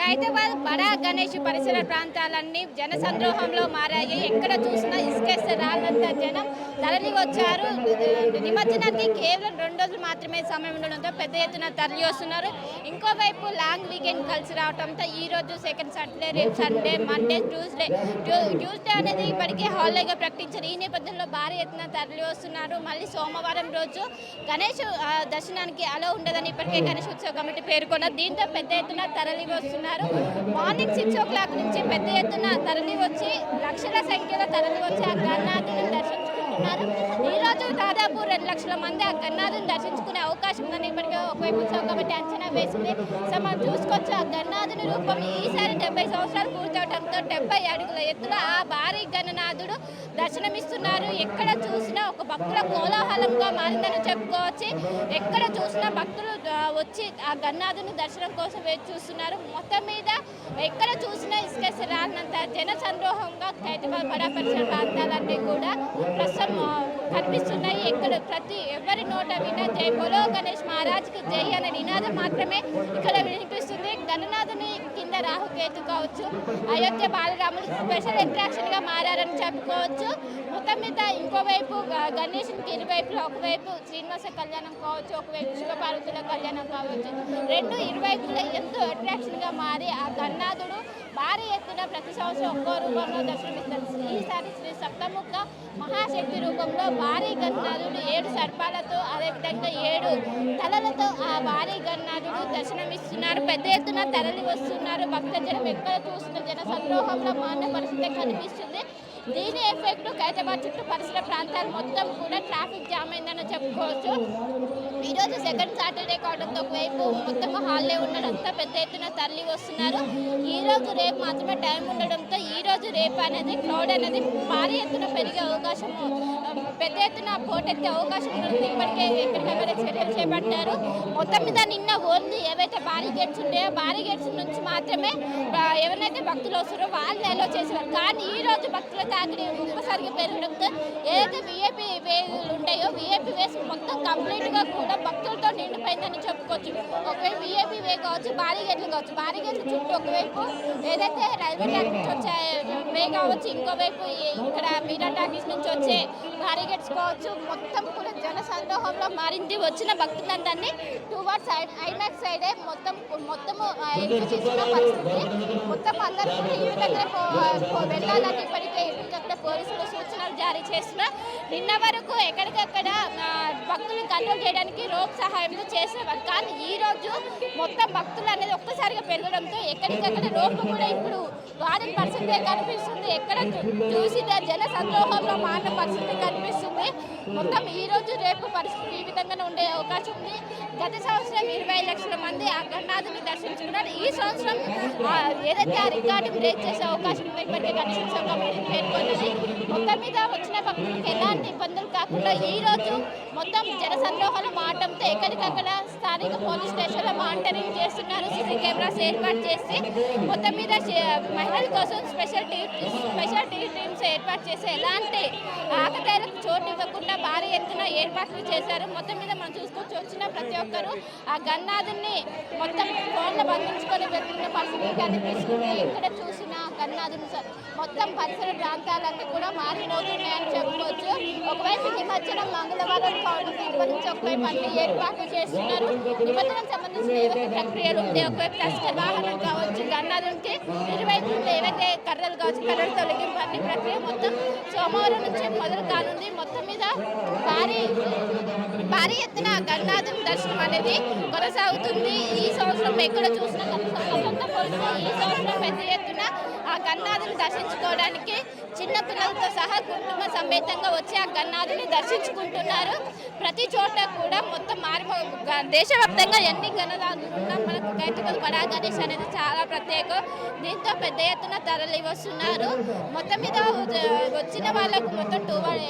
ఖైరతాబాద్ బడా గణేష్ పరిసర ప్రాంతాలన్నీ జన సంద్రోహంలో మారాయి. ఎక్కడ చూసినా ఇసుకేస్తే రాళ్ళంత జనం తరలి వచ్చారు. నిమజ్జనానికి కేవలం 2 రోజులు మాత్రమే సమయం ఉండడంతో పెద్ద ఎత్తున తరలి వస్తున్నారు. ఇంకోవైపు లాంగ్ వీకెండ్ కలిసి రావడంతో ఈ రోజు సెకండ్ సాటర్డే, రేపు సండే, మండే, ట్యూస్డే అనేది ఇప్పటికే హాలిడేగా ప్రకటించారు. ఈ నేపథ్యంలో భారీ ఎత్తున తరలి వస్తున్నారు. మళ్ళీ సోమవారం రోజు గణేష్ దర్శనానికి అలో ఉండదని ఇప్పటికే గణేష్ ఉత్సవ కమిటీ పేర్కొన్నారు. దీంతో పెద్ద ఎత్తున తరలి వస్తున్నారు. మార్నింగ్ 6 o'clock నుంచి పెద్ద ఎత్తున తరలి వచ్చి లక్షల సంఖ్యలో తరలి వచ్చి ఆ గణనాథుని దర్శించుకుంటున్నారు. ఈ రోజు దాదాపు 2 లక్షల మంది ఆ గణనాథుని దర్శించుకునే అవకాశం ఉందని ఇప్పటికే ఒకవైపు ఉత్సవ కమిటీ అంచనా వేసింది. సో మనం చూసుకోవచ్చు ఆ గణనాథుని రూపం ఈసారి 70 సంవత్సరాలు పూర్తవడంతో 70 అడుగుల ఎత్తున ఆ భారీ గణనాథుడు దర్శనమిస్తున్నారు. ఎక్కడ చూసినా ఒక భక్తుల కోలాహలంగా మారిందని చెప్పుకోవచ్చు. ఎక్కడ చూసినా భక్తులు వచ్చి ఆ గణనాథుని దర్శనం కోసం వేచి చూస్తున్నారు. మొత్తం మీద ఎక్కడ చూసినా ఇసుకేసి రానంత జన సంద్రోహంగా ఖైరతాబాద్ బడా పరిసర ప్రాంతాలన్నీ కూడా ప్రస్తుతం కనిపిస్తున్నాయి. ఎక్కడ ఎవరి నోట వినా జై బోలో గణేష్ మహారాజ్కి జై అనే నినాదం మాత్రమే ఇక్కడ వినిపిస్తుంది. గణనాథుని కింద రాహుకేతు కావచ్చు, అయోధ్య బాలరాముడు స్పెషల్ అట్రాక్షన్ గా మారారని చెప్పుకోవచ్చు. మొత్తం మీద ఇంకోవైపు గణేషునికి ఇరువైపులో ఒకవైపు శ్రీనివాస కళ్యాణం కావచ్చు, ఒకవైపు శివపార్వతుల కళ్యాణం కావచ్చు, రెండు ఇరువైపులో ఎంతో అట్రాక్షన్ గా మారి ఆ గణనాథుడు భారీ ఎత్తున ప్రతి సంవత్సరం ఒక్కో రూపంలో దర్శనమిస్తారు. ఈసారి శ్రీ సప్తముఖ మహాశక్తి రూపంలో భారీ గణనాథుడు 7 సర్పాలతో అదేవిధంగా 7 తలలతో ఆ భారీ గణనాథుడు దర్శనమిస్తున్నారు. పెద్ద ఎత్తున తరలి వస్తున్నారు. భక్తజనం ఎక్కడ చూస్తున్న జన సంద్రోహంలో మారిన పరిస్థితి కనిపిస్తుంది. దీని ఎఫెక్ట్ ఖైరతాబాద్ చుట్టూ పరిసర ప్రాంతాలు మొత్తం కూడా ట్రాఫిక్ జామ్ అయిందని చెప్పుకోవచ్చు. ఈరోజు సెకండ్ సాటర్డే కావడంతో ఒకవైపు మొత్తం హాలిడే ఉండడంతో పెద్ద ఎత్తున తరలి వస్తున్నారు. ఈ రోజు రేపు మాత్రమే టైం ఉండడంతో ఈ రోజు రేపు అనేది క్రౌడ్ అనేది భారీ ఎత్తున పెరిగే అవకాశం, పెద్ద ఎత్తున పోటెత్తే అవకాశం ఉంటుంది. ఇప్పటికే ఎక్కడికక్కడ చర్యలు చేపట్టారు. మొత్తం మీద నిన్న ఓన్లీ ఏవైతే బారిగేట్స్ ఉంటాయో బారిగేట్స్ నుంచి మాత్రమే ఎవరైతే భక్తులు వస్తారో వాళ్ళు అలో చేసేవారు. కానీ ఈ రోజు భక్తుల తాకిడి ఒక్కసారిగా పెరగడంతో ఏదైతే విఐపి వేలు ఉంటాయో విఐపి వేస్ మొత్తం కంప్లీట్గా కూడా భక్తులతో నిండిపోయిందని చెప్పుకోవచ్చు. ఒకవైపు విఐపి వే కావచ్చు, బారిగేట్లు కావచ్చు, బారిగేట్ల చుట్టూ ఒకవైపు ఏదైతే రైల్వే ట్రాక్ నుంచి వచ్చే వే కావచ్చు, ఇంకోవైపు ఇక్కడ మీరా టాకీస్ నుంచి వచ్చే బారిగేట్స్ కావచ్చు, మొత్తం కూడా జన సందోహంలో మారింది. వచ్చిన భక్తులందరినీ టువర్డ్స్ ఐమాక్స్ సైడే మొత్తము తీసుకున్న పరిస్థితి. మొత్తం అందరూ కూడా ఈ విధంగా వెళ్ళాలని ఇప్పటికే అక్కడ పోలీసులు సూచనలు జారీ చేస్తున్నారు. నిన్న వరకు ఎక్కడికక్కడ భక్తులను కంట్రోల్ చేయడానికి రోప్ సహాయంతో చేసేవారు. కానీ ఈ రోజు మొత్తం భక్తులు అనేది ఒక్కసారిగా పెరగడంతో ఎక్కడికక్కడ రోడ్లు కూడా ఇప్పుడు వారిన పరిస్థితి కనిపిస్తుంది. ఎక్కడ చూసిన జన సందోహంలో మారిన పరిస్థితి కనిపిస్తుంది. మొత్తం ఈ రోజు రేపు పరిస్థితి ఈ విధంగానే ఉండే అవకాశం ఉంది. గత సంవత్సరం 20 లక్షల మంది ఆ గణనాథుని దర్శించుకున్నారు. ఈ సంవత్సరం ఏదైతే ఆ రికార్డు బ్రేక్ చేసే అవకాశం ఉందో ఇప్పటికే కనిపించే కమిటీ పేర్కొన్నది. మొత్తం మీద వచ్చిన భక్తులకు ఎలాంటి ఇబ్బందులు కాకుండా ఈ రోజు మొత్తం జన సందోహాలు మారడంతో ఎక్కడికక్కడ స్థానిక పోలీస్ స్టేషన్లో మానిటరింగ్ చేస్తున్నారు. సీసీ కెమెరాస్ ఏర్పాటు చేసి మొత్తం మీద మహిళల కోసం స్పెషల్ టీమ్స్ ఏర్పాటు చేసి ఎలాంటి ఆకతాయిలకు చోటు ఇవ్వకుండా భారీ ఎత్తున ఏర్పాట్లు చేశారు. మొత్తం మీద మనం చూసుకొచ్చి వచ్చిన ప్రతి ఒక్కరూ ఆ గణనాథుని మొత్తం ఫోన్లో బంధించుకొని వెళ్తున్న పరిస్థితి కనిపిస్తుంది. ఎక్కడ చూసినా గణనాథుని మొత్తం పరిసర ప్రాంతాలన్నీ కూడా మారిపోతున్నాయని చెప్పుకోవచ్చు. ఒకవైపు నిమజ్జనం మంగళవారం కావడం ఇప్పటి నుంచి ఒకవైపు అన్ని ఏర్పాట్లు చేస్తున్నారు. నిమజ్జనం సంబంధించిన ఏవైతే ప్రక్రియలు ఉంటే ఒకవైపు లస్కర్ వాహనం కావచ్చు, గణనాథునికి ఇరువైపు ఏవైతే కర్రలు కావచ్చు, కర్రలు తొలగింపు అన్ని ప్రక్రియ మొత్తం సోమవారం నుంచి మొదలు కానుంది. మొత్తం మీద భారీ ఎత్తున గణనాథుని దర్శనం అనేది కొనసాగుతుంది. ఈ సంవత్సరం ఎక్కడ చూసినా ఈ సంవత్సరం పెద్ద ఎత్తున ఆ గణనాథుని దర్శించుకోవడానికి చిన్నపిల్లలతో సహా కుటుంబ సమేతంగా వచ్చి ఆ గణనాథుని దర్శించుకుంటున్నారు. ప్రతి చోట కూడా మొత్తం దేశవ్యాప్తంగా ఎన్ని గణనాథులు ఉన్నా మనకు ఖైరతాబాద్ బడా గణేష్ అనేది చాలా ప్రత్యేకం. దీంతో పెద్ద ఎత్తున తరలి వస్తున్నారు. మొత్తం మీద వచ్చిన వాళ్ళకు మొత్తం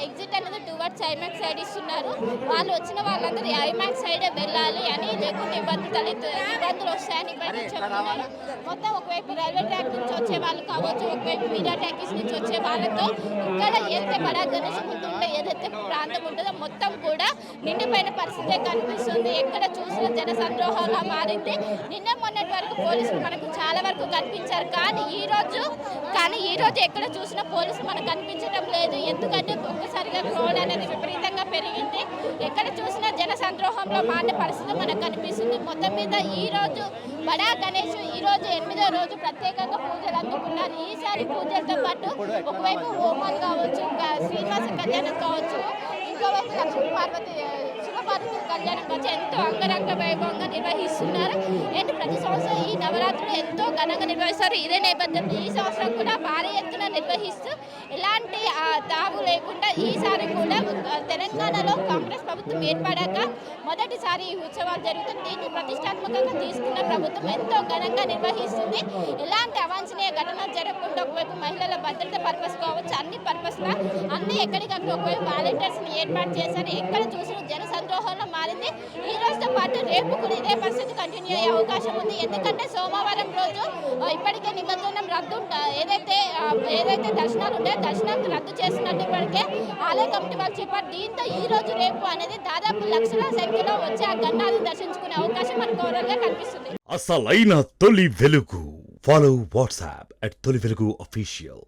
ఎగ్జిట్ అనేది టువర్డ్స్ ఐమాక్స్ సైడ్ ఇస్తున్నారు. వాళ్ళు వచ్చిన వాళ్ళందరూ ఐమాక్స్ సైడే వెళ్ళాలి అని, లేకుంటే ఇబ్బందులు వస్తాయని ఇప్పటికీ చెప్తున్నారు. మొత్తం ఒకవైపు రైల్వే ట్రాక్ నుంచి వచ్చే వాళ్ళు కావచ్చు, ఒకవైపు మీరా టాకీస్ నుంచి వచ్చే వాళ్ళతో ఇక్కడ ఏదైతే బడా గణేష్ ఉంటుందో ఏదైతే ప్రాంతం ఉంటుందో మొత్తం కూడా నిండిపోయిన పరిస్థితే కనిపిస్తుంది. ఎక్కడ చూసిన జన సంద్రోహంగా మారింది. నిన్న మొన్నటి వరకు పోలీసులు మనకు చాలా వరకు కనిపించారు. కానీ ఈ రోజు ఎక్కడ చూసినా పోలీసులు మనకు కనిపించడం లేదు. ఎందుకంటే ఒక్కసారిగా క్రౌడ్ అనేది విపరీతంగా పెరిగింది. ఎక్కడ చూసినా జన సంద్రోహంలో మారిన పరిస్థితి మనకు కనిపిస్తుంది. మొత్తం మీద ఈ రోజు బడా గణేష్ ఈ రోజు 8వ రోజు ప్రత్యేకంగా పూజలు అందుకున్నారు. ఈసారి పూజలతో పాటు ఒకవైపు హోమాలు కావచ్చు, శ్రీనివాస కళ్యాణం కావచ్చు, ఇంకోవైపు లక్ష్మీ పార్వతి శివపార్వతి కళ్యాణం కావచ్చు ఎంతో అంగరంగ వైభవంగా నిర్వహిస్తున్నారు. అండ్ ప్రతి సంవత్సరం ఈ నవరాత్రులు ఎంతో ఘనంగా నిర్వహిస్తారు. ఇదే నేపథ్యంలో ఈ సంవత్సరం కూడా భారీ ఎత్తున నిర్వహిస్తూ ఎలాంటి తావు లేకుండా ఈసారి కూడా తెలంగాణలో కాంగ్రెస్ ప్రభుత్వం ఏర్పడాక మొదటిసారి ఈ ఉత్సవాలు జరుగుతుంది. దీన్ని ప్రతిష్టాత్మకంగా తీసుకున్న ప్రభుత్వం ఎంతో ఘనంగా నిర్వహిస్తుంది. ఎలాంటి అవాంఛనీయ ఘటనలు జరగకుండా ఒకవైపు మహిళల భద్రత పర్పస్ కావచ్చు, అన్ని పర్పస్గా అన్ని ఎక్కడికక్కడ ఒకవైపు వాలంటీర్స్ని ఏర్పాటు చేశారు. ఎక్కడ చూసిన జన సంద్రోహంలో మారింది. ఈ రోజుతో పాటు రేపు కూడా ఇదే పరిస్థితి కంటిన్యూ అయ్యే అవకాశం ఉంది. ఎందుకంటే సోమవారం రోజు ఇప్పటికే నిమజ్జనం రద్దు ఏదైతే దర్శనాలు ఉంటాయో దర్శనాలు రద్దు చేసినట్టు ఇప్పటికే ఆలయ కమిటీ వాళ్ళు చెప్పారు. దీంతో ఈ రోజు రేపు అనేది దాదాపు లక్షల సంఖ్యలో వచ్చి ఆ గన్నాలను దర్శించుకునే అవకాశం మనకు ఓవరాల్ గా కనిపిస్తుంది. అసలైన తొలి వెలుగు. ఫాలో వాట్సాప్ @తొలి వెలుగు official.